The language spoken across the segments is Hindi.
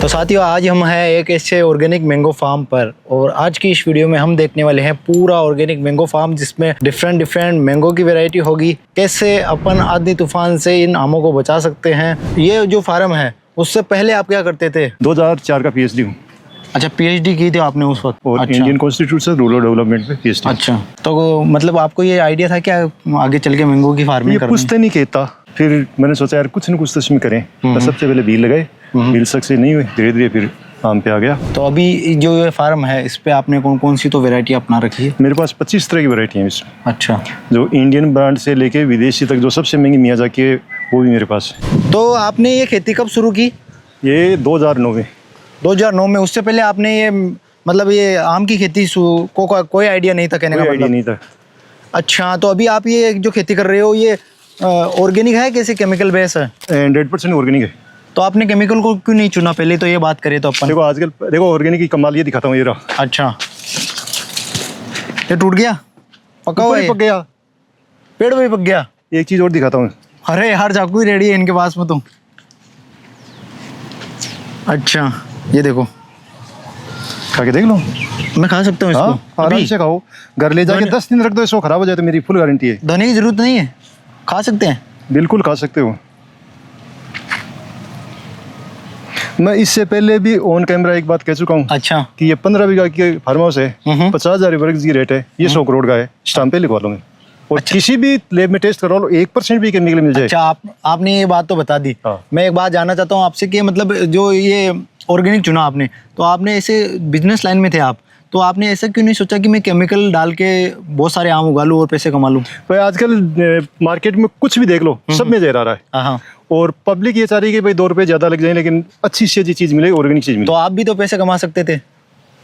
तो साथियों, आज हम हैं एक ऐसे ऑर्गेनिक मैंगो फार्म पर और आज की इस वीडियो में हम देखने वाले हैं पूरा ऑर्गेनिक मैंगो फार्म, जिसमें डिफरेंट मैंगो की वैरायटी होगी। कैसे अपन आंधी तूफान से इन आमों को बचा सकते हैं। ये जो फार्म है, उससे पहले आप क्या करते थे? 2004 का पीएचडी हूँ। अच्छा, पीएचडी की थी आपने उस वक्त? और अच्छा। इंडियन कॉन्स्टिट्यूशन रूरल डेवलपमेंट में पीएचडी। अच्छा, तो मतलब आपको ये आइडिया था क्या आगे चल के मैंगो की फार्मिंग ये करनी? कुछ तो नहीं कहता, फिर मैंने सोचा यार कुछ न कुछ तो इसमें करें। तो सबसे पहले बीज लगाए, बीज सक्सेस नहीं हुए, धीरे धीरे फिर आम पे आ गया। तो अभी जो ये फार्म है, इस पे आपने कौन कौन सी तो वैरायटी अपना रखी है? मेरे पास 25 तरह की वैरायटी है इसमें। अच्छा, जो इंडियन ब्रांड से लेके विदेशी तक जो सबसे महंगी मियाजाकी है वो भी मेरे पास है। तो आपने ये खेती कब शुरू की? ये 2009 में। 2009 में? उससे पहले आपने ये मतलब ये आम की खेती को कोई आइडिया नहीं था कहने का कोई मतलब? आइडिया नहीं था। अच्छा, तो अभी आप ये जो खेती कर रहे हो, ये ऑर्गेनिक है कैसे केमिकल बेस है? 100% ऑर्गेनिक है। तो आपने केमिकल को क्यों नहीं चुना? पहले तो ये बात करें तो अपन देखो आजकल देखो ऑर्गेनिक की कमाल ये दिखाता हूँ, ये रहा। अच्छा, ये टूट गया? पका हुआ ऊपर है? ही पक गया, पेड़ भी पक गया? एक चीज और दिखाता हूँ। अरे यार, चाकू ही रेडी है इनके पास में तो। अच्छा, ये देखो, खा के देख लो। मैं खा सकता हूँ इसको? हाँ, आराम अभी? से खाओ, घर ले जाके 10 दिन रख दो, इसको खराब हो जाए तो मेरी फुल गारंटी है। धोने की जरूरत नहीं है, खा सकते हैं? बिल्कुल खा सकते हो। मैं इससे पहले भी ऑन कैमरा एक बात कह चुका हूँ। अच्छा, कि ये 15 बीघा की फार्म हाउस है, 50,000 वर्ग की रेट है, ये 100 करोड़ का है, स्टाम्प पे लिखवा लूंगा। और किसी भी लैब में टेस्ट करवा लो, 1% भी केमिकल मिल जाए। अच्छा, आपने ये बात तो बता दी। हाँ। मैं एक बात जानना चाहता हूँ आपसे कि मतलब जो ये ऑर्गेनिक चुना आपने, तो आपने ऐसे बिजनेस लाइन में थे आप, तो आपने ऐसा क्यों नहीं सोचा कि मैं केमिकल डाल के बहुत सारे आम उगा लूँ और पैसे कमा लूँ? भाई आजकल मार्केट में कुछ भी देख लो, सब में जहर आ रहा है। हाँ, और पब्लिक ये चाह रही है कि भाई 2 रुपए ज्यादा लग जाए लेकिन अच्छी से अच्छी चीज मिले, ऑर्गेनिक चीज मिले। तो आप भी तो पैसे कमा सकते थे।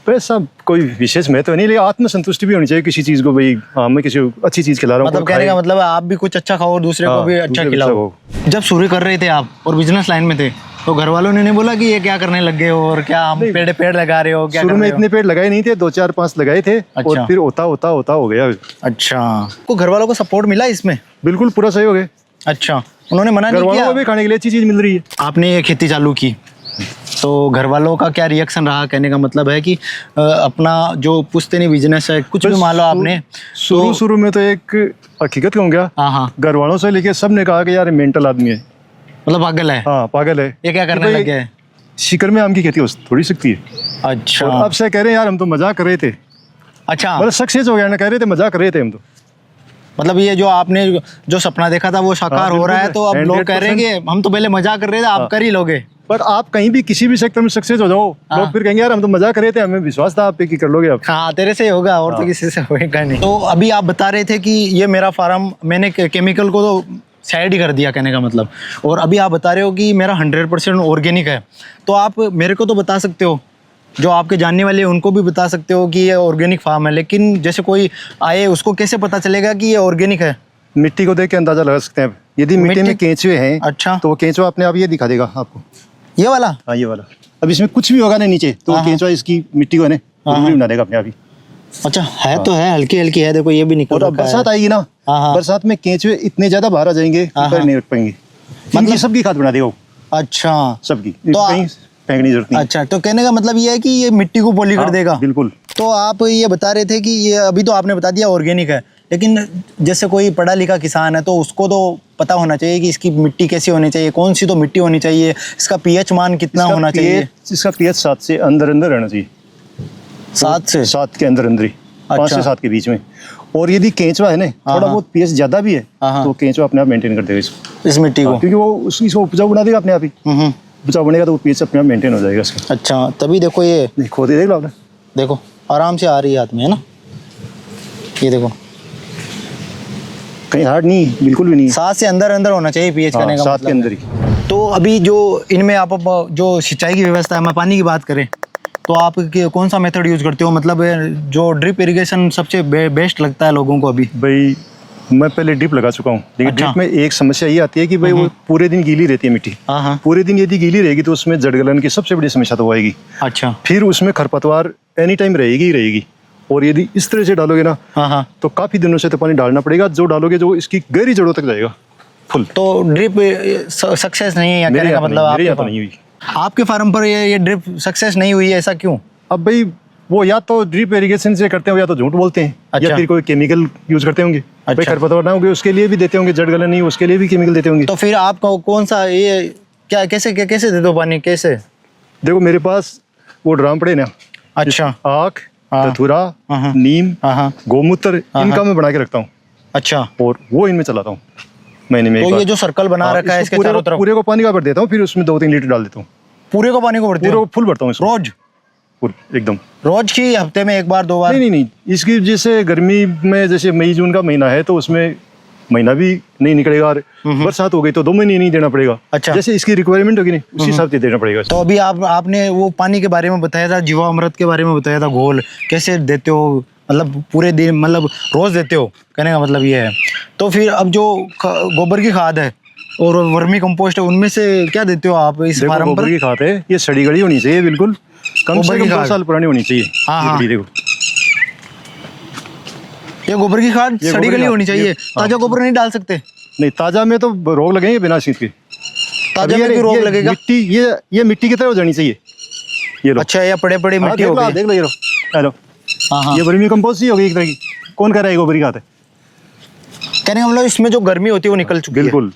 पैसा कोई विशेष महत्व नहीं, लेकिन आत्मसंतुष्टि भी होनी चाहिए किसी चीज को। भाई हाँ, मैं किसी को अच्छी चीज खिला रहा हूँ, मतलब कहने का मतलब आप भी कुछ अच्छा खाओ और दूसरे को भी अच्छा दूसरे खिलाओ। जब शुरू कर रहे थे आप और बिजनेस लाइन में थे, तो घर वालों ने नहीं बोला कि ये क्या करने लग गए हो और क्या हम पेड़ लगा रहे हो? क्या शुरू में इतने पेड़ लगाए नहीं थे, 2 4 5 लगाए थे। अच्छा। और फिर होता हो गया। अच्छा, को घर वालों को सपोर्ट मिला इसमें? बिल्कुल पूरा सही हो गया। अच्छा, उन्होंने मना घर नहीं वालों किया? को भी खाने के लिए अच्छी चीज मिल रही है। आपने ये खेती चालू की तो घर वालों का क्या रिएक्शन रहा? कहने का मतलब है कि अपना जो पुश्तैनी बिजनेस है, कुछ भी मान लो आपने शुरू में तो एक हकीकत कहूँगा। हाँ, घर वालों से लेके सबने कहा कि यार मेंटल आदमी है, मतलब पागल है। हाँ पागल है, ये क्या करने लग गया है? शिकर में आम की खेती हो थोड़ी सकती है। अच्छा, और अब से कह रहे हैं यार हम तो मजाक कर रहे थे। अच्छा, मतलब सक्सेस हो गया ना, कह रहे थे मजाक कर रहे थे हम तो। मतलब ये जो आपने जो सपना देखा था वो साकार हो रहा है, तो अब लोग कह रहे हैं कि हम तो पहले मजाक कर रहे थे, आप कर ही लोगे। पर आप कहीं भी किसी भी सेक्टर में सक्सेस हो जाओ, लोग फिर कहेंगे यार हम तो मजाक कर रहे थे, हमें विश्वास था आप पे कि कर लोगे आप। हाँ, तेरे से होगा और तो किसी से होगा नहीं। तो अभी आप बता रहे थे कि ये मेरा फार्म, मैंने केमिकल को तो साइड ही कर दिया कहने का मतलब, और अभी आप बता रहे हो कि मेरा 100% ऑर्गेनिक है। तो आप मेरे को तो बता सकते हो, जो आपके जानने वाले हैं उनको भी बता सकते हो कि ये ऑर्गेनिक फार्म है, लेकिन जैसे कोई आए उसको कैसे पता चलेगा कि ये ऑर्गेनिक है? मिट्टी को देख के अंदाजा लगा सकते हैं। यदि मिट्टी में केंचुए हैं, अच्छा, तो वो केंचुआ अपने आप ये दिखा देगा आपको। ये वाला? हाँ, ये वाला। अब इसमें कुछ भी होगा ना नीचे, तो वो केंचुआ इसकी मिट्टी को बना देगा अपने आप ही। अच्छा, है तो है, हल्की हल्की है, देखो ये भी निकल रहा है। बरसात आएगी ना, बरसात में केंचुए इतने ज्यादा बाहर आ जाएंगे, नहीं रख पाएंगे। मतलब सबकी खाद बना देगा। अच्छा, सबकी, तो कहीं फेंकने की जरूरत नहीं। अच्छा, तो कहने का मतलब ये है कि ये मिट्टी को पॉली कर देगा। बिल्कुल। तो आप ये बता रहे थे कि ये अभी तो आपने बता दिया ऑर्गेनिक है, लेकिन जैसे कोई पढ़ा लिखा किसान है तो उसको तो पता होना चाहिए कि इसकी मिट्टी कैसी होनी चाहिए, कौन सी तो मिट्टी होनी चाहिए, इसका पीएच मान कितना होना चाहिए? इसका पीएच 7 से अंदर रहना चाहिए। 7 से? 7 के अंदर ही, 5 से 7 के बीच में। और यदि केंचुआ है ना, थोड़ा बहुत पीएच ज्यादा भी है, तो केंचुआ अपने आप मेंटेन कर देगा इसको, इस मिट्टी को, क्योंकि वो इसको उपजाऊ बना देगा अपने आप ही। उपजाऊ बनेगा तो वो पीएच अपने आप मेंटेन हो जाएगा इसका। अच्छा, तभी देखो ये खोदे देख लो आपने, देखो आराम से आ रही है हाथ में, है ना? ये देखो, कहीं हार्ड नहीं, बिल्कुल भी नहीं। 7 से अंदर होना चाहिए पीएच करने का 7 मतलब के अंदर ही। तो अभी जो इनमें आप जो सिंचाई की व्यवस्था है, मैं पानी की बात करें तो आप कौन सा मेथड यूज करते हो? मतलब जो ड्रिप इरिगेशन सबसे बेस्ट लगता है लोगों को अभी? भाई मैं पहले ड्रिप लगा चुका हूँ, लेकिन अच्छा। ड्रिप में एक समस्या ये आती है कि भाई वो पूरे दिन गीली रहती है मिट्टी। हाँ, पूरे दिन यदि गीली रहेगी तो उसमें जड़गलन की सबसे बड़ी समस्या तो आएगी। अच्छा, फिर उसमें खरपतवार एनी टाइम रहेगी ही रहेगी। और यदि इस तरह से डालोगे ना, हाँ, तो काफी दिनों से तो पानी डालना पड़ेगा, जो डालोगे जो इसकी गहरी जड़ों तक जाएगा फुल। तो ड्रिप सक्सेस नहीं है कहने का मतलब? मेरे यहाँ तो नहीं हुई। आपके फार्म पर ये ड्रिप सक्सेस नहीं हुई है, ऐसा क्यों? अब भाई वो या तो ड्रिप इरिगेशन से करते हो या तो झूठ बोलते हैं। अच्छा। या फिर कोई केमिकल यूज करते होंगे। भाई अच्छा। खरपतवार ना होंगे उसके लिए भी देते होंगे, जड़ गलन नहीं उसके लिए भी केमिकल देते होंगे। तो फिर आप कौन सा ये क्या कैसे दे दो पानी कैसे? देखो मेरे पास वो ड्राम पड़े ना। अच्छा। आख, हाँ। धतूरा, हाँ। नीम, हाँ। गोमूत्र, इनका मैं बना के रखता हूँ। अच्छा। और वो इनमें चलाता हूँ महीने में एक तो बार। ये जो सर्कल बना रखा है इसके चारों तरफ, पूरे को पानी का भर देता हूँ, फिर उसमें 2-3 लीटर डाल देता हूँ। पूरे को पानी को भरते पूरे हो? को फुल भरता हूँ इसको। रोज? एकदम रोज की हफ्ते में एक बार 2 बार? नहीं, इसकी जैसे गर्मी में जैसे मई जून का महीना है तो उसमें महीना भी नहीं निकलेगा, और बरसात हो गई तो 2 महीने नहीं देना पड़ेगा। अच्छा। जैसे इसकी रिक्वायरमेंट होगी नहीं उसी हिसाब से देना पड़ेगा। तो अभी आपने वो पानी के बारे में बताया था, जीवामृत के बारे में बताया था, घोल कैसे देते हो, मतलब पूरे दिन मतलब रोज देते हो, कहने का मतलब ये है। तो फिर अब जो गोबर की खाद है और वर्मी कंपोस्ट है उनमें से क्या देते हो आप इस फार्म गोबर पर? की खाद है, ये सड़ी गली होनी चाहिए, बिल्कुल कम से कम 2 साल पुरानी होनी चाहिए। हाँ। ये देखो ये गोबर की खाद सड़ी गली होनी चाहिए, ताजा गोबर नहीं डाल सकते? नहीं, ताजा में तो रोग लगेंगे बिना सीध के। ताजा में भी रोग लगेगा? मिट्टी ये मिट्टी की तरह हो जानी चाहिए ये लो। अच्छा, ये पड़े मिट्टी हो गई। देख लो ये लो, हेलो। हाँ। ये वर्मी कंपोस्ट ही हो गई एक तरह की। कौन कर रहा है गोबर की खाद है? कहने का मतलब इसमें जो गर्मी होती है वो निकल चुकी है। बिल्कुल,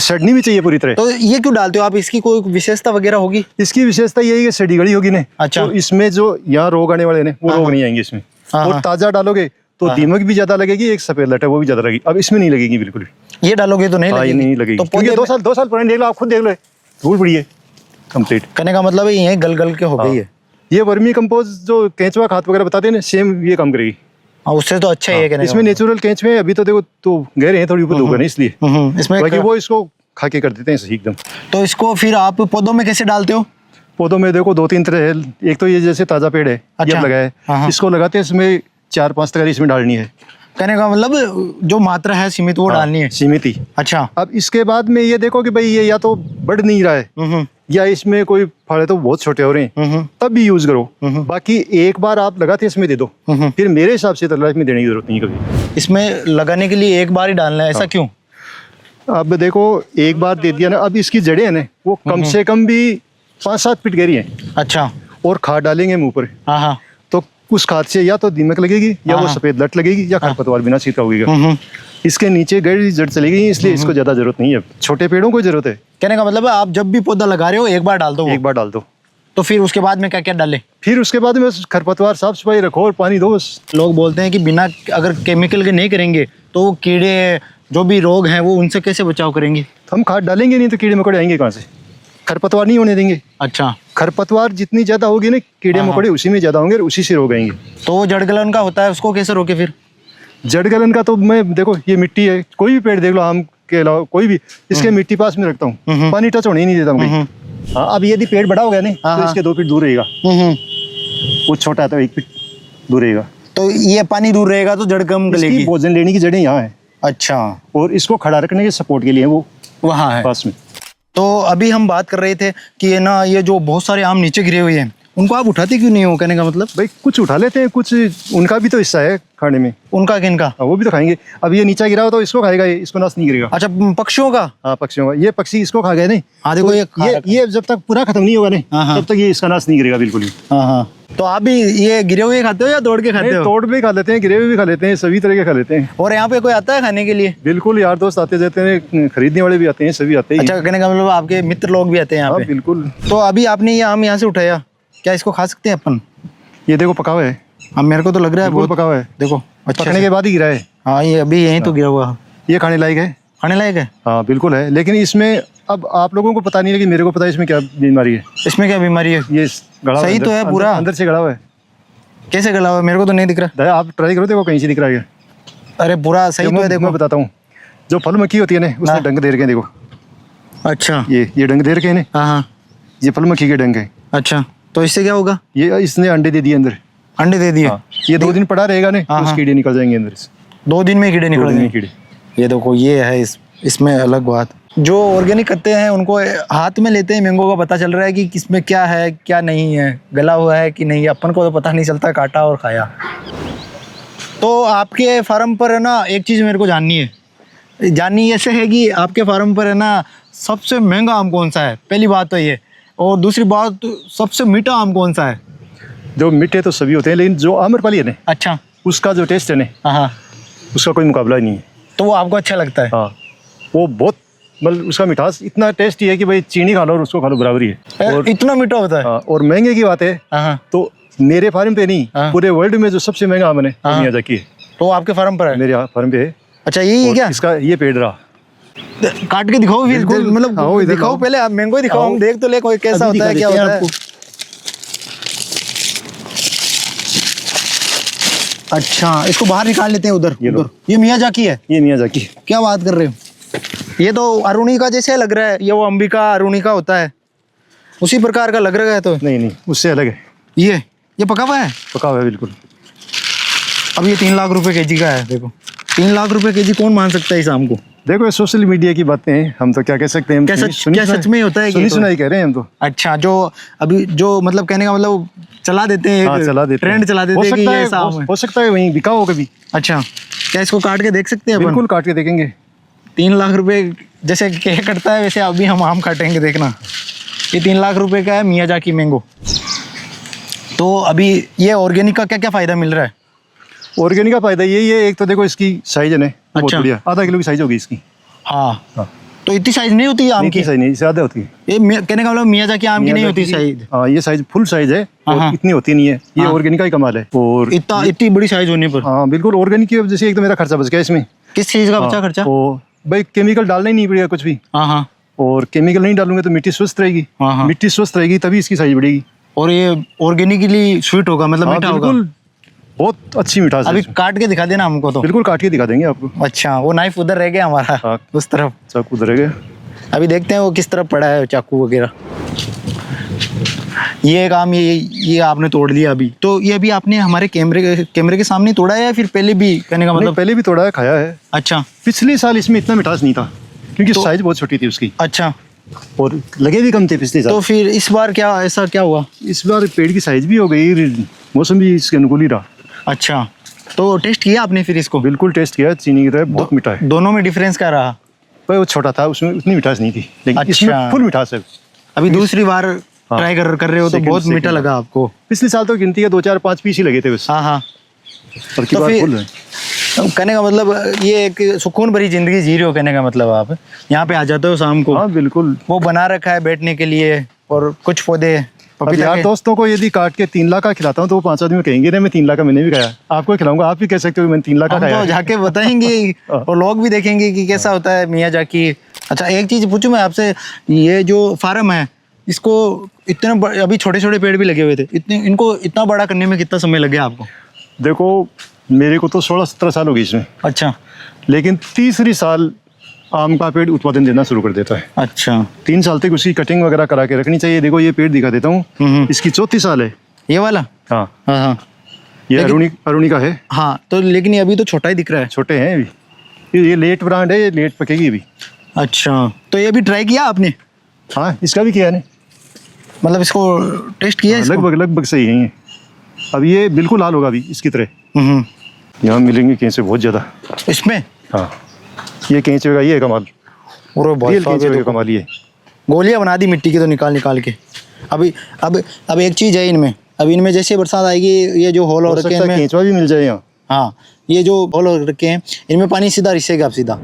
सड़नी भी चाहिए पूरी तरह। तो ये क्यों डालते हो आप? इसकी कोई विशेषता वगैरह होगी? इसकी विशेषता यही है कि सड़ी गली होगी ना। अच्छा। तो इसमें जो यहाँ रोग आने वाले हैं वो रोग नहीं आएंगे इसमें। और ताजा डालोगे तो दीमक भी ज्यादा लगेगी, एक सफेद लट है वो भी ज्यादा लगेगी। अब इसमें नहीं लगेगी बिल्कुल। ये डालोगे तो नहीं लगेगी? नहीं लगेगी, तो क्योंकि 2 साल पुरानी देख लो, आप खुद देख लो, धूल पड़ी है कंप्लीट। कहने का मतलब है ये गल के हो गई है। ये वर्मी कंपोस्ट जो केंचुआ खाद वगैरह बताते हैं ना, सेम ये काम करेगी। हाँ, उससे तो अच्छा ही है। कहने इसमें नेचुरल केंचुए अभी तो देखो तो गहरे हैं, थोड़ी ऊपर धूप है ना इसलिए इसमें बाकी वो इसको खा के कर देते हैं सही एकदम। तो इसको फिर आप पौधों में कैसे डालते हो? पौधों में देखो 2-3 तरह है। एक तो ये जैसे ताजा पेड़ है, अच्छा। ये लगा है, हाँ। इसको लगाते हैं, इसमें 4-5 तरह इसमें डालनी है। कहने का मतलब जो मात्रा है सीमित वो डालनी है। सीमित ही। अच्छा। अब इसके बाद में ये देखो कि भाई ये या तो बढ़ नहीं रहा है या इसमें कोई फल है तो बहुत छोटे हो रहे हैं, तब भी यूज करो। बाकी एक बार आप लगाते इसमें दे दो, फिर मेरे हिसाब से तो लाइफ में देने की जरूरत नहीं कभी। इसमें लगाने के लिए एक बार ही डालना है, ऐसा क्यों? अब देखो एक बार दे दिया ना, अब इसकी जड़ें हैं ना वो कम से कम भी 5-7 फीट गहरी हैं। अच्छा। और खाद डालेंगे मुंह पर, हाँ। तो उस खाद से या तो दीमक लगेगी या वो सफेद लट लगेगी या खरपतवार बिना सीधा होगा। इसके नीचे गहरी जड़ चलेगी, इसलिए इसको ज्यादा जरूरत नहीं है। छोटे पेड़ों को जरूरत है। कहने का मतलब है आप जब भी पौधा लगा रहे हो एक बार डाल दो। एक बार डाल दो। तो फिर उसके बाद में क्या क्या डाले? फिर उसके बाद में खरपतवार साफ सफाई रखो और पानी दो बस। लोग बोलते हैं कि बिना अगर केमिकल के नहीं करेंगे तो कीड़े जो भी रोग हैं वो उनसे कैसे बचाव करेंगे? हम खाद डालेंगे नहीं तो कीड़े मकोड़े आएंगे कहाँ से? खरपतवार नहीं होने देंगे। अच्छा। खरपतवार जितनी ज्यादा होगी ना, कीड़े मकोड़े उसी में ज्यादा होंगे और उसी से रोग आएंगे। तो जड़ गलन का होता है, उसको कैसे रोके फिर? जड़ गलन का तो मैं देखो ये मिट्टी है, कोई भी पेड़ देख लो, आम के अलावा कोई भी, इसके मिट्टी पास में रखता हूँ, पानी टच होने ही नहीं देता हूँ कहीं। हाँ, अब यदि पेड़ बड़ा हो गया नहीं तो इसके 2 फीट दूर रहेगा। वो छोटा है तो 1 फीट दूर रहेगा। तो ये पानी दूर रहेगा तो जड़ कम गलेगी। भोजन लेने की जड़ें यहाँ है। अच्छा। और इसको खड़ा रखने के सपोर्ट के लिए वो वहाँ है पास में। तो अभी हम बात कर रहे थे कि ये ना ये जो बहुत सारे आम नीचे गिरे हुए हैं उनको आप उठाते क्यों नहीं हो? कहने का मतलब भाई कुछ उठा लेते हैं, कुछ उनका भी तो हिस्सा है खाने में। उनका किनका? वो भी तो खाएंगे। अब ये नीचे गिरा हो तो इसको खाएगा, ये इसको नाश नहीं गिरेगा। अच्छा, पक्षियों का? हाँ, पक्षियों का। ये पक्षी इसको खा गए नहीं। हाँ देखो ये जब तक पूरा खत्म नहीं होगा नहीं तब तक ये इसका नाश नहीं गिरेगा बिल्कुल ही। हाँ। तो आप भी ये गिरे हुए खाते हो या तोड़ के खाते हो? तोड़ भी खा लेते हैं, गिरे हुए भी खा लेते हैं, सभी तरह के खा लेते हैं। और यहाँ पे कोई आता है खाने के लिए? बिल्कुल, यार दोस्त आते जाते हैं, खरीदने वाले भी आते हैं, सभी आते हैं। अच्छा, कहने का मतलब आपके मित्र लोग भी आते हैं यहाँ पे? बिल्कुल। तो अभी आपने ये आम यहाँ से उठाया, क्या इसको खा सकते हैं अपन? ये देखो पका हुआ है। अब मेरे को तो लग रहा है बहुत पका हुआ है। देखो पकने के बाद ही गिरा है। हाँ, ये अभी यहीं तो गिरा हुआ। ये खाने लायक है? खाने लायक है। हाँ बिल्कुल है, लेकिन इसमें अब आप लोगों को पता नहीं, लेकिन मेरे को पता है इसमें क्या बीमारी है। इसमें क्या बीमारी है? ये गला सही तो है पूरा, अंदर से गला हुआ है। कैसे गला हुआ है? मेरे को तो नहीं दिख रहा। आप ट्राई करो, देखो कहीं से दिख रहा है। अरे पूरा सही तो है। देखो मैं बताता हूँ, जो फल मक्खी होती है ना उसने डंक दे रखे हैं, देखो। अच्छा। ये डंक दे रखे हैं ना। हाँ। ये फल मक्खी के डंक है। अच्छा, तो इससे क्या होगा? ये इसने अंडे दे दिए अंदर। अंडे दे दिए? ये 2 दिन पड़ा रहेगा ना, तो कीड़े निकल जाएंगे अंदर से। 2 दिन में कीड़े निकल जाएंगे? कीड़े। ये देखो, ये है इसमें अलग बात। जो ऑर्गेनिक करते हैं उनको हाथ में लेते हैं मैंगो का, पता चल रहा है कि किसमें क्या है क्या नहीं है, गला हुआ है कि नहीं, अपन को तो पता नहीं चलता, काटा और खाया। तो आपके फार्म पर है ना एक चीज़ मेरे को जाननी ऐसे है कि आपके फार्म पर है ना सबसे महंगा आम कौन सा है? पहली बात तो ये। और दूसरी बात, सबसे मीठा आम कौन सा है? जो मीठे तो सभी होते हैं, लेकिन जो आम्रपाली है ना, अच्छा, उसका जो टेस्ट है ना, हाँ, उसका कोई मुकाबला ही नहीं है। तो वो आपको अच्छा लगता है? हाँ, वो बहुत मतलब उसका मिठास इतना टेस्टी है कि भाई चीनी खा लो और उसको खा लो बराबरी है। और इतना मीठा होता है? हाँ, और महंगे की बात है तो मेरे फार्म पे नहीं, पूरे वर्ल्ड में जो सबसे महंगा आम है मियाजाकी है। तो आपके फार्म पर है? मेरे फार्म पे है। अच्छा, यही है क्या? इसका ये पेड़ रहा, काट के दिखाओ फिर, मतलब दिखाओ पहले, आप मैंगो दिखाओ, हम देख तो ले कोई कैसा होता है, क्या होता है। अच्छा, इसको बाहर निकाल लेते हैं उधर। ये मियाजाकी है? ये मियाजाकी। क्या बात कर रहे हो, ये तो अरुणी का जैसे लग रहा है। ये वो अंबिका अरुणी का होता है, उसी प्रकार का लग रहा है। तो नहीं, उससे अलग है। ये पका हुआ है? पका हुआ है बिल्कुल। अब ये 3 लाख रुपए केजी का है। देखो 3 लाख रुपए केजी कौन मान सकता है इस आम को? देखो, ये सोशल मीडिया की बातें हैं, हम तो क्या कह सकते हैं। क्या सच में होता है? सुनी कह रहे हैं हम तो। अच्छा, जो अभी जो मतलब कहने का मतलब चला देते हैं, ट्रेंड चला देते हैं कि ये ऐसा आम है। हो सकता है वहीं बिका हो कभी। अच्छा, क्या इसको काट के देख सकते हैं? बिल्कुल काट के देखेंगे। 3 लाख रुपए जैसे केक कटता है वैसे अभी हम आम काटेंगे, देखना। ये 3 लाख रुपए का है मियाजाकी मैंगो। तो अभी ये ऑर्गेनिक का क्या क्या फायदा मिल रहा है? ऑर्गेनिक का फायदा यही है, एक तो देखो इसकी साइज है ना, बहुत बढ़िया, आधा किलो की साइज होगी इसकी। हाँ, तो इतनी साइज नहीं होती आम की? साइज नहीं, ज्यादा होती है। ये कहने का मतलब मियाजाकी आम की नहीं होती साइज? हाँ, ये साइज फुल साइज है, इतनी होती नहीं है। ये ऑर्गेनिक का ही कमाल है। और इतनी बड़ी साइज होने पर? हाँ बिल्कुल, ऑर्गेनिक की वजह से एक तो मेरा खर्चा बच गया इसमें। किस चीज का बचा खर्चा? भाई केमिकल डालना ही नहीं पड़ेगा कुछ भी। हाँ, और केमिकल नहीं डालूंगे तो मिट्टी स्वस्थ रहेगी। मिट्टी स्वस्थ रहेगी तभी इसकी साइज बढ़ेगी। और ये ऑर्गेनिकली स्वीट होगा, मतलब मीठा होगा। बहुत अच्छी मिठास है। अभी काट के दिखा देना हमको। तो बिल्कुल काट के दिखा देंगे आपको। अच्छा, वो नाइफ उधर रह गया हमारा, उस तरफ चाकू उधर रह गया। अभी देखते हैं वो किस तरफ पड़ा है चाकू वगैरह। ये काम ये आपने तोड़ लिया अभी। तो ये अभी आपने हमारे कैमरे के सामने तोड़ा है या फिर पहले भी? कहने का मतलब पहले भी तोड़ा है, खाया है। अच्छा, पिछले साल इसमें इतना मिठास नहीं था क्योंकि साइज बहुत छोटी थी उसकी। अच्छा, और लगे भी कम थे पिछले साल। तो फिर इस बार ऐसा क्या हुआ? इस बार पेड़ की साइज भी हो गई, मौसम भी इसके अनुकूल ही रहा। अच्छा, तो टेस्ट किया आपने फिर इसको? बिल्कुल टेस्ट किया, चीनी की तरह बहुत मीठा है। दोनों में डिफरेंस क्या रहा? भाई वो छोटा था, उसमें उतनी मिठास नहीं थी, लेकिन इसमें फुल मिठास है। अभी दूसरी बार ट्राई कर रहे हो तो बहुत मीठा लगा आपको? पिछले साल तो गिनती है 2, 4, 5 पीस ही लगे थे बस। हाँ, और की बात फुल है। कहने का मतलब ये एक सुकून भरी जिंदगी जी रहे हो, कहने का मतलब आप यहाँ पे आ जाते हो शाम को? हाँ बिल्कुल, वो बना रखा है बैठने के लिए और कुछ पौधे। यार दोस्तों को यदि काट के 3 लाख का खिलाता हूँ तो वो 5 आदमी कहेंगे ना मैं 3 लाख का मैंने भी खाया। आपको खिलाऊंगा, आप भी कह सकते हो मैंने 3 लाख का खाया। तो जाके बताएंगे और लोग भी देखेंगे कि कैसा होता है मियाजाकी। अच्छा, एक चीज पूछूं मैं आपसे, ये जो फार्म है इसको इतने अभी छोटे छोटे पेड़ भी लगे हुए थे, इनको इतना बड़ा करने में कितना समय लग गया आपको? देखो, मेरे को तो 16-17 साल हो गए इसमें। अच्छा, लेकिन तीसरी साल आम का पेड़ उत्पादन देना शुरू कर देता है। अच्छा, 3 साल तक उसकी कटिंग वगैरह करा के रखनी चाहिए। देखो ये पेड़ दिखा देता हूँ, इसकी 34 साल है ये वाला। हाँ हाँ, ये अरुणी का है। हाँ, तो लेकिन ये अभी तो छोटा ही दिख रहा है। छोटे हैं अभी, ये लेट ब्रांड है, ये लेट पकेगी अभी। अच्छा, तो ये भी ट्राई किया आपने? हाँ, इसका भी किया है, मतलब इसको टेस्ट किया? लगभग सही है ये। अब ये बिल्कुल लाल होगा अभी इसकी तरह। यहाँ मिलेंगे केंचे बहुत ज्यादा इसमें। हाँ, ये केंचुए का ये है कमाल। केंचुए का कमाल ये गोलियां बना दी मिट्टी की तो निकाल के। अभी अब एक चीज है इनमें, अब इनमें जैसे बरसात आएगी ये जो होल हो रखे हैं, केंचुआ भी मिल जाए यहाँ। हाँ, ये जो होल हो रखे हैं इनमें पानी सीधा रिसेगा सीधा।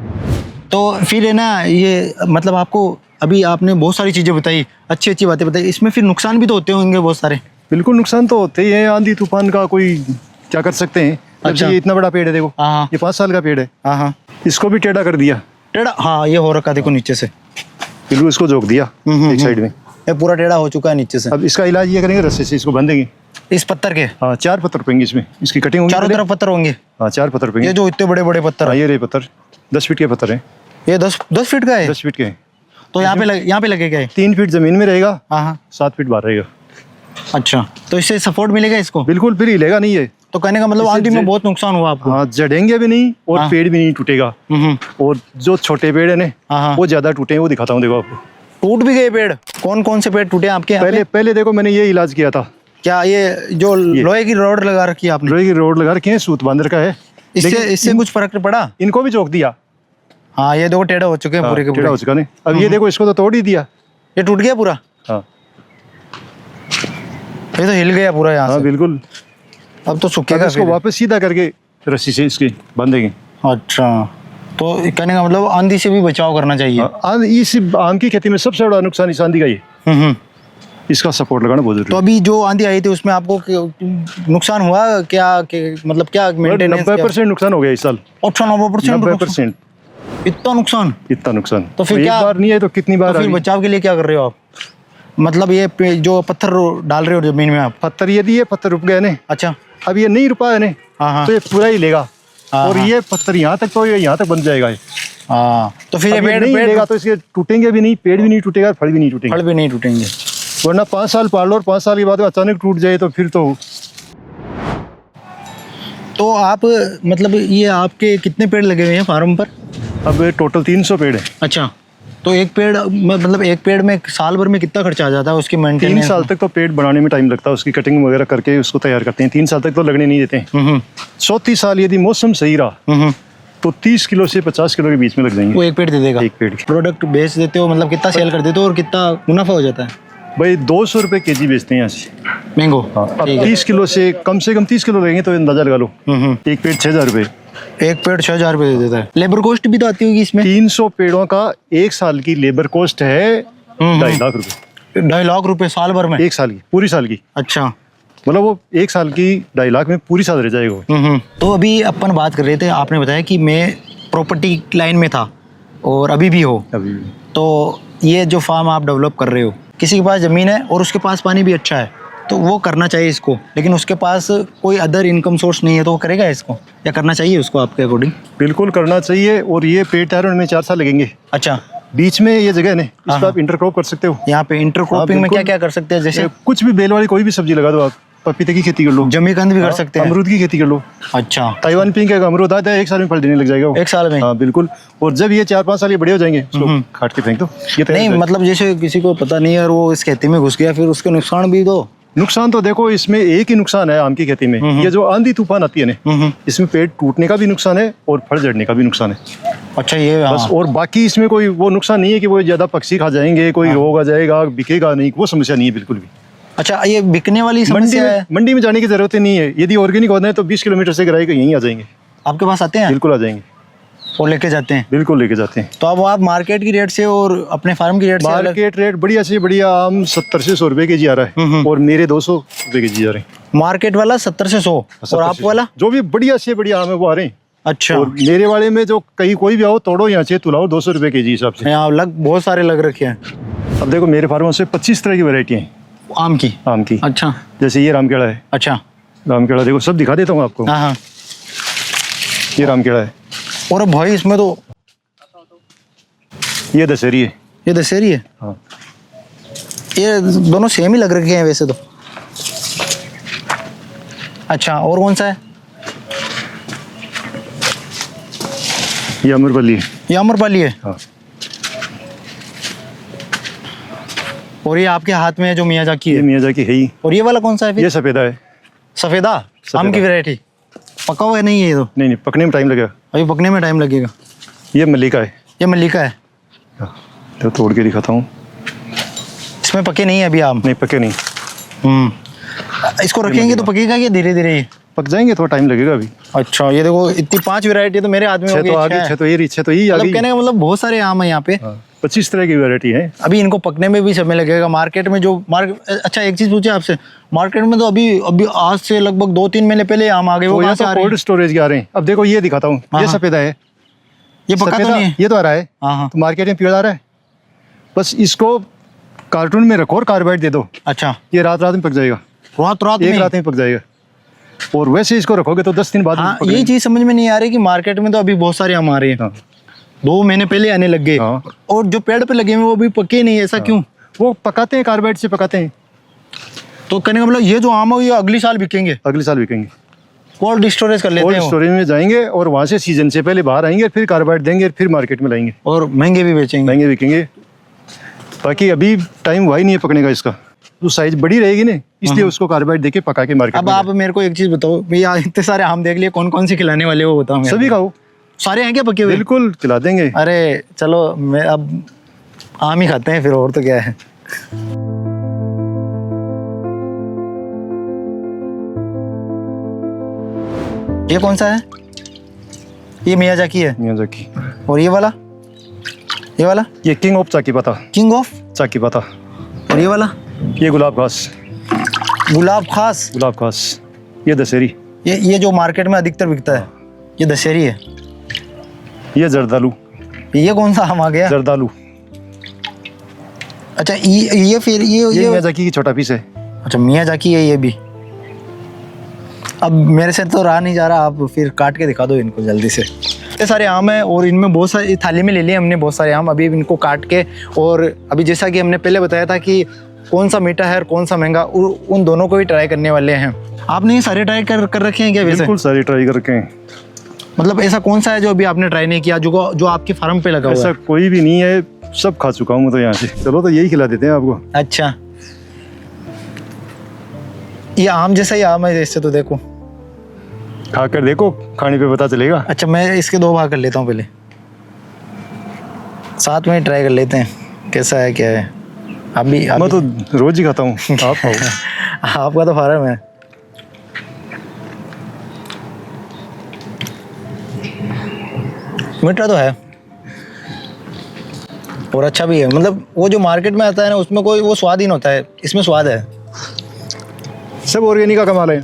तो फिर है ना, ये मतलब आपको अभी आपने बहुत सारी चीजें बताई, अच्छी बातें बताई, इसमें फिर नुकसान भी तो होते होंगे बहुत सारे? बिल्कुल, नुकसान तो होते ही है। आंधी तूफान का कोई क्या कर सकते हैं। अच्छा, ये इतना बड़ा पेड़ है, देखो ये 5 साल का पेड़ है। हाँ, इसको भी टेढ़ा कर दिया। टेढ़ा? हाँ, ये हो रखा, देखो नीचे से बिल्कुल इसको झोंक दिया एक साइड में, ये पूरा टेढ़ा हो चुका है नीचे से। अब इसका इलाज ये करेंगे, रस्से से इसको बांधेंगे इस पत्थर के। हाँ, 4 पत्थर पेंगे इसमें, इसकी कटिंग होगी। चारों तरफ पत्थर होंगे? हाँ, 4 पत्थर पेंगे। ये जो इतने बड़े बड़े पत्थर? ये रहे पत्थर, 10 फीट के पत्थर है ये। 10 फीट का है? 10 फीट के है। तो यहाँ पे लगेगा? 3 फीट जमीन में रहेगा। हाँ, 7 फीट बाहर रहेगा। अच्छा, तो इससे सपोर्ट मिलेगा इसको? बिल्कुल, फिर हिलेगा नहीं है। तो कहने का मतलब आंधी में बहुत नुकसान हुआ आपको? हाँ, जड़ेंगे भी नहीं और पेड़ भी नहीं टूटेगा। और जो छोटे पेड़ है ना वो ज्यादा टूटे हैं, वो दिखाता हूँ। देखो आपको, टूट भी गए पेड़। कौन से पेड़ टूटे आपके? पहले देखो मैंने ये इलाज किया था। क्या ये जो लोहे की रॉड लगा रखी है आपने? लोहे की रॉड लगा रखी है, सूत बांध रखा है। इससे कुछ फर्क पड़ा? इनको भी चौक दिया। हाँ, ये देखो टेढ़ा हो चुके हैं पूरे के पूरे। टेढ़ा हो चुका नहीं। अब ये देखो, इसको तो तोड़ ही दिया, ये टूट गया पूरा। हाँ, ये तो हिल गया पूरा यहाँ हाँ से। बिल्कुल। अब तो सूखेगा इसको फिर। वापस सीधा करके रस्सी से इसके बांधेंगे। अच्छा, तो कहने का मतलब आंधी से भी बचाव करना चाहिए। इस आम की खेती में सबसे बड़ा नुकसान इस आंधी का ही है। इसका सपोर्ट लगाना बहुत जरूरी तो अभी जो आंधी आई थी उसमें आपको नुकसान हुआ क्या मतलब क्या मेंटेनेंस? 90% नुकसान हो गया इस साल। 90%? 90%। इतना नुकसान? इतना नुकसान तो फिर एक क्या, बार नहीं है तो कितनी बार? तो फिर बचाव के लिए क्या कर रहे हो आप? मतलब ये जो पत्थर डाल रहे हो जमीन में आप? पत्थर यदि ये पत्थर रुक गए ने, अच्छा, अब ये नहीं रुका है ने, हाँ तो ये पूरा ही लेगा। और ये पत्थर यहाँ तक तो ये यहाँ तक बन जाएगा। हाँ, तो फिर ये पेड़ नहीं लेगा तो इसके टूटेंगे भी नहीं, पेड़ भी नहीं टूटेगा, फल भी नहीं टूटेंगे। फल भी नहीं टूटेंगे। वरना 5 साल पाल लो और 5 साल के बाद अचानक टूट जाए तो फिर तो आप मतलब ये आपके कितने पेड़ लगे हुए हैं फार्म पर? अब टोटल 300 पेड़ है। अच्छा, तो एक पेड़ मतलब एक पेड़ में साल भर में कितना खर्चा आ जाता है उसकी मेंटेनेंस? 3 साल तक तो पेड़ बनाने में टाइम लगता है, उसकी कटिंग वगैरह करके उसको तैयार करते हैं। 3 साल तक तो लगने नहीं देते हैं। चौथी साल यदि मौसम सही रहा तो 30 किलो से 50 किलो के बीच में लग जाएंगे। वो एक पेड़ दे देगा? एक पेड़ की। प्रोडक्ट बेच देते हो मतलब कितना सेल कर देते हो और कितना मुनाफा हो जाता है? भाई 200 रुपये केजी बेचते हैं यहाँ से मैंगो। अब 30 किलो से कम 30 किलो लगेंगे तो अंदाजा लगा लो। एक पेड़ 6000 रुपये। एक पेड़ 6000 रुपये दे देता है। लेबर कॉस्ट भी तो आती होगी इसमें? 300 पेड़ों का 1 साल की लेबर कॉस्ट है 2.5 लाख रुपये। 2.5 लाख रुपए साल भर में? 1 साल की, पूरी साल की। अच्छा, मतलब वो 1 साल की 2.5 लाख में पूरी साल रह जाएगा। तो अभी अपन बात कर रहे थे, आपने बताया कि मैं प्रॉपर्टी लाइन में था और अभी भी हो। अभी तो ये जो फार्म आप डेवलप कर रहे हो, किसी के पास ज़मीन है और उसके पास पानी भी अच्छा है तो वो करना चाहिए इसको, लेकिन उसके पास कोई अदर इनकम सोर्स नहीं है तो वो करेगा इसको या करना चाहिए उसको आपके अकॉर्डिंग? बिल्कुल करना चाहिए। और ये पेड़ तैयार होने में 4 साल लगेंगे। अच्छा, बीच में ये जगह है ना, इस पर आप इंटरक्रॉप कर सकते हो। यहाँ पे इंटरक्रॉपिंग में क्या क्या कर सकते हैं? जैसे कुछ भी बेल वाली कोई भी सब्जी लगा दो आप। पपीते की खेती कर लो, जमीकंद भी कर सकते हैं, अमरूद की खेती कर लो। अच्छा, ताइवान पिंक का अमरूद आता है 1 साल में फल देने लग जाएगा वो। 1 साल में? हाँ बिल्कुल। और जब ये 4-5 साल ये बड़े हो जाएंगे उसको काट के फेंक दो। ये नहीं मतलब जैसे किसी को पता नहीं है और वो इस खेती में घुस गया, फिर उसके नुकसान भी तो? नुकसान तो देखो इसमें एक ही नुकसान है आम की खेती में, ये जो आंधी तूफान आती है ना, इसमें पेड़ टूटने का भी नुकसान है और फल झड़ने का भी नुकसान है। अच्छा, ये बस। और बाकी इसमें कोई वो नुकसान नहीं है कि वो ज्यादा पक्षी खा जाएंगे, कोई रोग आ जाएगा, बिकेगा नहीं, वो समस्या नहीं है बिल्कुल भी। अच्छा, ये बिकने वाली समस्या है? मंडी में जाने की जरूरत ही नहीं है। यदि ऑर्गेनिक होना है तो 20 किलोमीटर से ग्राहक यहीं आ जाएंगे। आपके पास आते हैं? बिल्कुल आ जाएंगे और लेके जाते हैं? बिल्कुल लेके जाते हैं। तो अब आप मार्केट की रेट से और अपने फार्म की रेट से? मार्केट रेट बढ़िया से बढ़िया आम 70 से 100 रुपए के जी आ रहा है और मेरे 200 रुपए के जी आ रहे हैं। मार्केट वाला 70 से 100 और आप वाला? जो भी बढ़िया से बढ़िया आम है वो आ रहे हैं। अच्छा, और मेरे वाले में जो कहीं कोई भी आओ तोड़ो यहाँ से तुलाओ 200 रुपए के जी हिसाब से। यहाँ बहुत सारे लग रखे हैं। अब देखो मेरे फार्म से 25 तरह की वैरायटी है आम की। अच्छा, जैसे ये रामकेड़ा है। अच्छा, रामकेड़ा देखो सब दिखा देता हूँ आपको। हाँ, ये रामकेड़ा है। और भाई इसमें तो ये दशहरी है। ये दशहरी है? हाँ। ये दोनों सेम ही लग रखे हैं वैसे तो। अच्छा, और कौन सा है? ये अमरपली है। ये अमरपाली है? हाँ। और ये आपके हाथ में है जो मियाजाकी ये है? मियाजाकी है ही। और ये वाला कौन सा है फिर? ये सफेदा है। सफेदा आम की वैरायटी? पका हुआ है नहीं है ये तो? नहीं, पकने में टाइम लगेगा। अभी पकने में टाइम लगेगा। ये मल्लिका है। ये मल्लिका है? तो तोड़ के दिखाता हूँ। इसमें पके नहीं है अभी आम? नहीं पके नहीं। इसको रखेंगे तो पकेगा क्या धीरे धीरे? ये पक जाएंगे, थोड़ा टाइम लगेगा अभी। अच्छा, ये देखो इतनी 5 वैरायटी तो मेरे हाथ में होगी। 6 तो ये आ गई। कहने का मतलब बहुत सारे आम है यहाँ पे। 25 तरह की वैरायटी है। अभी इनको पकने में भी समय लगेगा। मार्केट में जो अच्छा, एक चीज पूछे आपसे, मार्केट में तो अभी आज से लगभग 2-3 महीने पहले आम आ गए। वो यहाँ तो कोल्ड स्टोरेज के आ रहे हैं। अब देखो ये दिखाता हूँ। ये सफेदा है। ये पका तो नहीं है? ये तो आ रहा है। तो मार्केट में पेड़ आ रहा है। बस इसको कार्टून में रखो और कार्बाइड दे दो। अच्छा, ये रात में पक जाएगा। रात में पक जाएगा। और वैसे इसको रखोगे तो 10 दिन बाद। ये चीज समझ में नहीं आ रही कि मार्केट में तो अभी बहुत सारे आम आ रहे हैं। 2 महीने पहले आने लग गए। और जो पेड़ पे लगे हुए वो भी पके नहीं, ऐसा क्यों? वो पकाते हैं, कार्बाइड से पकाते हैं। तो कहने का मतलब ये जो आम है ये अगले साल बिकेंगे? अगले साल बिकेंगे। कोल्ड स्टोरेज कर लेते हैं। कोल्ड स्टोरेज में जाएंगे और वहाँ से सीजन से पहले बाहर आएंगे, फिर कार्बाइड देंगे, फिर मार्केट में लाएंगे और महंगे भी बेचेंगे। महंगे बिकेंगे। बाकी अभी टाइम हुआ ही नहीं है पकने का इसका। तो साइज बड़ी रहेगी ना, इसलिए उसको कार्बाइड देके पका के मार्केट। अब आप मेरे को एक चीज बताओ भैया, इतने सारे आम देख लिए, कौन कौन से खिलाने वाले वो बताओ। सभी खाओ। सारे हैं क्या पके हुए? बिल्कुल खिला देंगे। अरे चलो, मैं अब आम ही खाते हैं फिर, और तो क्या है। ये कौन सा है? ये मियाजाकी है। मियाजाकी। और ये वाला? ये वाला? ये किंग ऑफ चाकी पता। किंग ऑफ चाकी पता। और ये वाला? ये गुलाब घास। गुलाब खास। गुलाब घास। ये दशहरी। ये जो मार्केट में अधिकतर बिकता है, ये दशहरी है। ये जर्दालू। ये कौन सा आम आ गया? जर्दालू। अच्छा ये फिर ये मियाजाकी की छोटा पीस है। अच्छा मियाजाकी है ये भी। अब मेरे से तो रहा नहीं जा रहा, आप फिर काट के दिखा दो इनको जल्दी से। इतने सारे आम हैं और इनमें बहुत सारी थाली में ले लिए हमने बहुत सारे आम। अभी इनको काट के, और अभी जैसा कि हमने पहले बताया था कि कौन सा मीठा है और कौन सा महंगा, उन दोनों को भी ट्राई करने वाले हैं। आपने ये सारे ट्राई कर रखे हैं क्या वैसे? बिल्कुल सारे ट्राई कर रखे हैं। मतलब ऐसा कौन सा है जो अभी आपने ट्राई नहीं किया, जो आपके फार्म पे लगा हुआ है? ऐसा कोई भी नहीं है, सब खा चुका हूँ मैं तो यहाँ से। चलो तो यही खिला देते हैं आपको। अच्छा ये आम जैसा ही आम है इससे तो देखो, खा कर देखो, खाने पे पता चलेगा। अच्छा मैं इसके 2 भाग कर लेता हूँ पहले, साथ में ट्राई कर लेते हैं कैसा है क्या है। अभी मैं तो रोज ही खाता हूँ। आप खाओ। आपका तो फार्म है। मीठा तो है और अच्छा भी है। मतलब वो जो मार्केट में आता है ना उसमें कोई वो स्वाद ही नहीं होता है, इसमें स्वाद है। सब ऑर्गेनिक का कमाल है।